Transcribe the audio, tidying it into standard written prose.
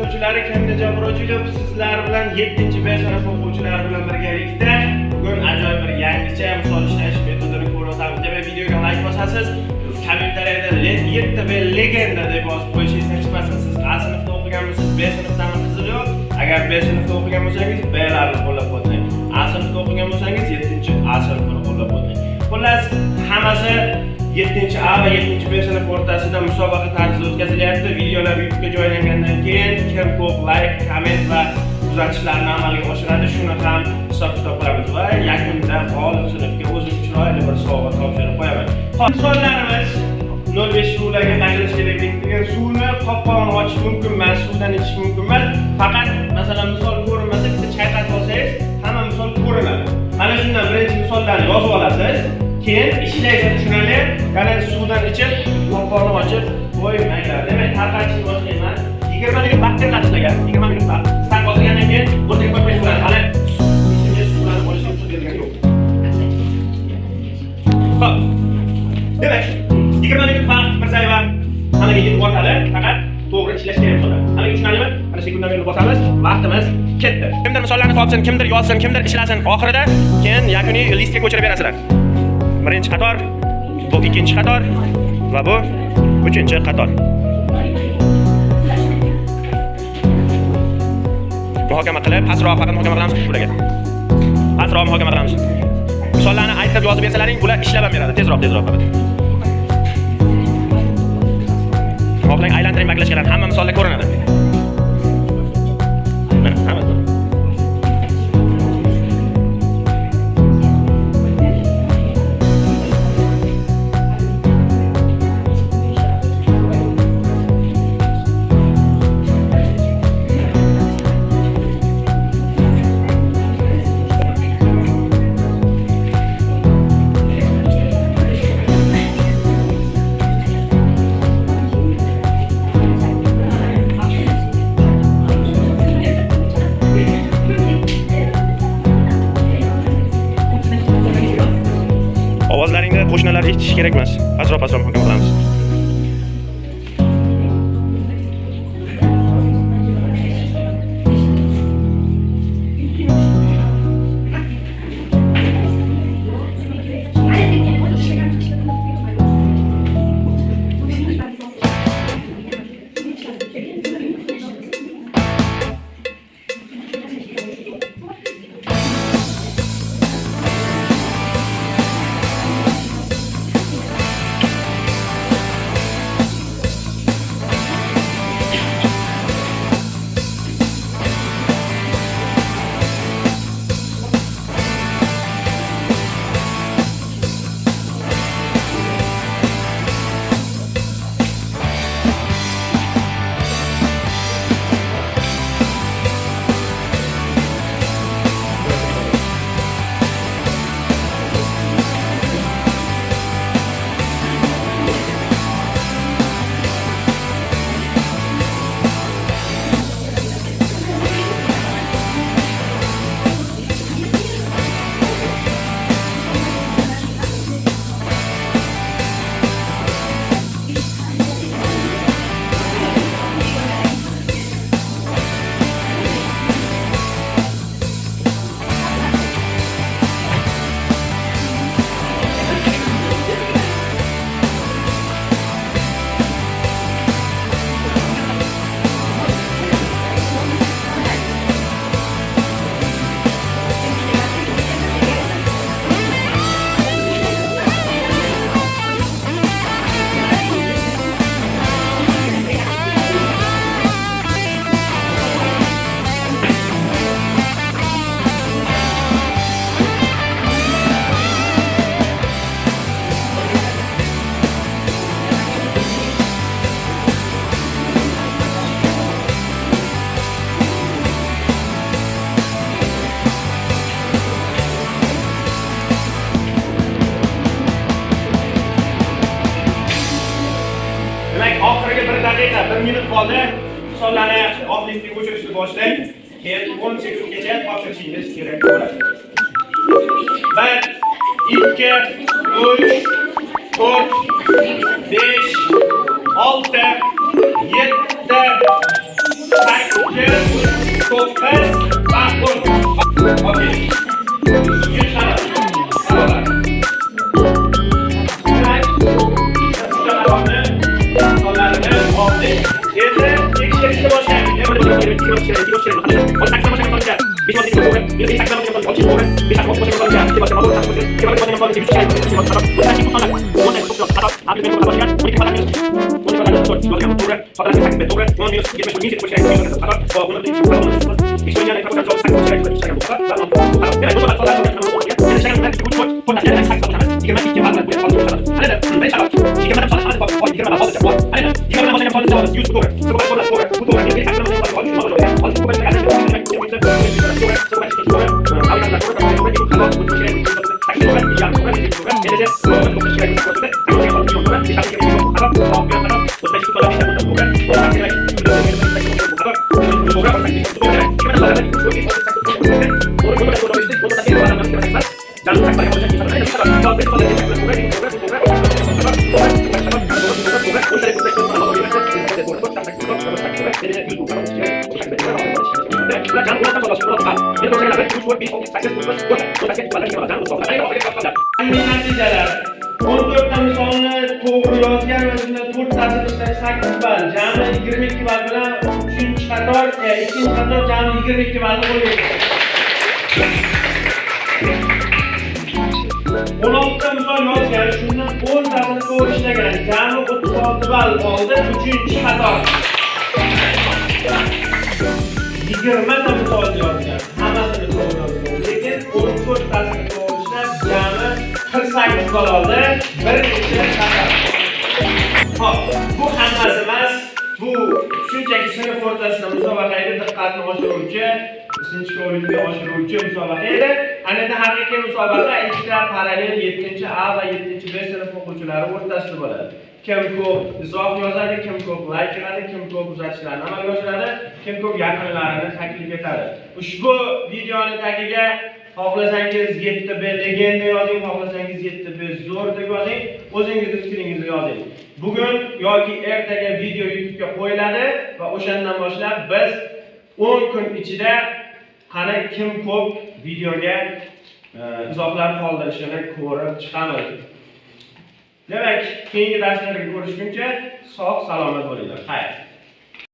o'quvchilari, Kamina Jabrojilov sizlar bilan 7-B sinf o'quvchilari bilan birgalikda bugun ajoyib bir yangicha misol ishlash metodini ko'rib o'tamiz. Demak, videoga like bosasiz, kommentariyada 7B legenda deb yozib qo'yishingiz hech bo'lmasa siz A sinfda o'qiganmisiz, B sinfdan qiziq yo'q. Agar B sinfda o'qigan bo'lsangiz B larni qo'llab o'tang. A sinfda o'qigan bo'lsangiz 7A sinfini qo'llab o'tang. Xullas, hammasi 7A va 7B sinf o'rtasida musobaqa tarzida o'tkazilyapti. Videolar YouTube'ga joylangandan keyin kim ko'p like, komment va uzatishlarni amalga oshiradi, shuni ham hisob-kitob qilamiz va yakunda g'olib sinfga o'zim chiroyli bir sovg'a topshirib qo'yaman. Misollarimiz 05 suvlarga taqilish kerak degan suvni qopqog'ini ochish mumkin emas, suvdan ichish mumkin emas. Faqat masalan misol ko'rinmasa bitta chayqatib olsangiz, hamma misol ko'rinadi. Mana shundan birinchi misollarni yozib olasiz. Keyin ishlaysiz, tushunali. Yana suvdan ichib, qopqog'ini ochib qo'ymanglar. Demak, tarqatishni boshlayman. 20 minut vaqt beriladi. 20 minut vaqt. Start bosgandan keyin o'tib qo'yib qo'yasiz. Hali suvlarni olishga ruxsat bergan yo'q. Xo'p. Demak, 20 minut vaqt Mirzayeva hammaga yetib o'tadi. Faqat to'g'ri ishlash kerak bo'ladi. Hammaga tushunarlimi? Mana sekundalarni bosamiz. Vaqtimiz ketdi. Kimdir misollarni topsin, kimdir yozsin, kimdir ishlasin. Oxirida keyin yakuniy listga ko'chirib berasizlar. Birinchi qator, bu ikkinchi qator va bu uchinchi qator. Muhokama qilib, pastroq faqat muhokama qilamiz bularga. Pastroq muhokama qilamiz. Misollarni aytib yozib bersalaring, bular ishlab ham beradi. Tezroq faqat. Xohlang aylantiring baklashkalar, hamma misollar ko'rinadi. Mana hamma. Ovozlaringni qo'shnilar eshitishi kerak emas. Pastroq muhokama qilamiz. Oxirgi 1 daqiqa, 1 minut qoldi. Misollarni oxirgi ko'chirishni boshlang. Keyin 10 sekundgacha topshirishingiz kerak bo'ladi. 1, 2, 3, 4, 5, 6, 7, 8, Natijalar 14 ta misolni to'g'ri yozgan va shunda 4 tasini ishlab 8 ball, jami 22 ball bilan 3-qator, 2-qator jami 22 ballni qo'lga kiritdi. 16 ta misol yozgan, shundan 10 tasini to'g'ri ishlagan, jami 36 ball oldi 3-qator. 20 ta misol yozgan, hammasini to'g'ri yozgan, lekin 14 tasini to'g'ri ishlab, jami 48 ball oldi, birinchi qator. Hop, bu hammasi emas, bu shunchaki sinf o'rtasida musobaqa edi, diqqatni oshiruvchi, sinchkov olimpiya oshiruvchi musobaqa edi. Ana haqiqiy musobaqa ikkita parallel 7-A va 7-B sinf o'quvchilari o'rtasida bo'ladi. Kim ko'p izoh yozadi, kim ko'p like qiladi, kim ko'p uzatishlarni amalga oshiradi, kim ko'p yaqinlarini taklif etadi. Ushbu videoni tagiga xohlasangiz 7B legenda yozing, xohlasangiz 7B zo'r deb yozing, o'zingizning fikringizni yozing. Bugun yoki ertaga video YouTube'ga qo'yiladi va o'shandan boshlab biz 10 kun ichida qani kim ko'p videoga izohlar qoldirishini ko'rib chiqamiz. Demak, keyingi darslarda ko'rishguncha sog' salomat bo'linglar. Xayr.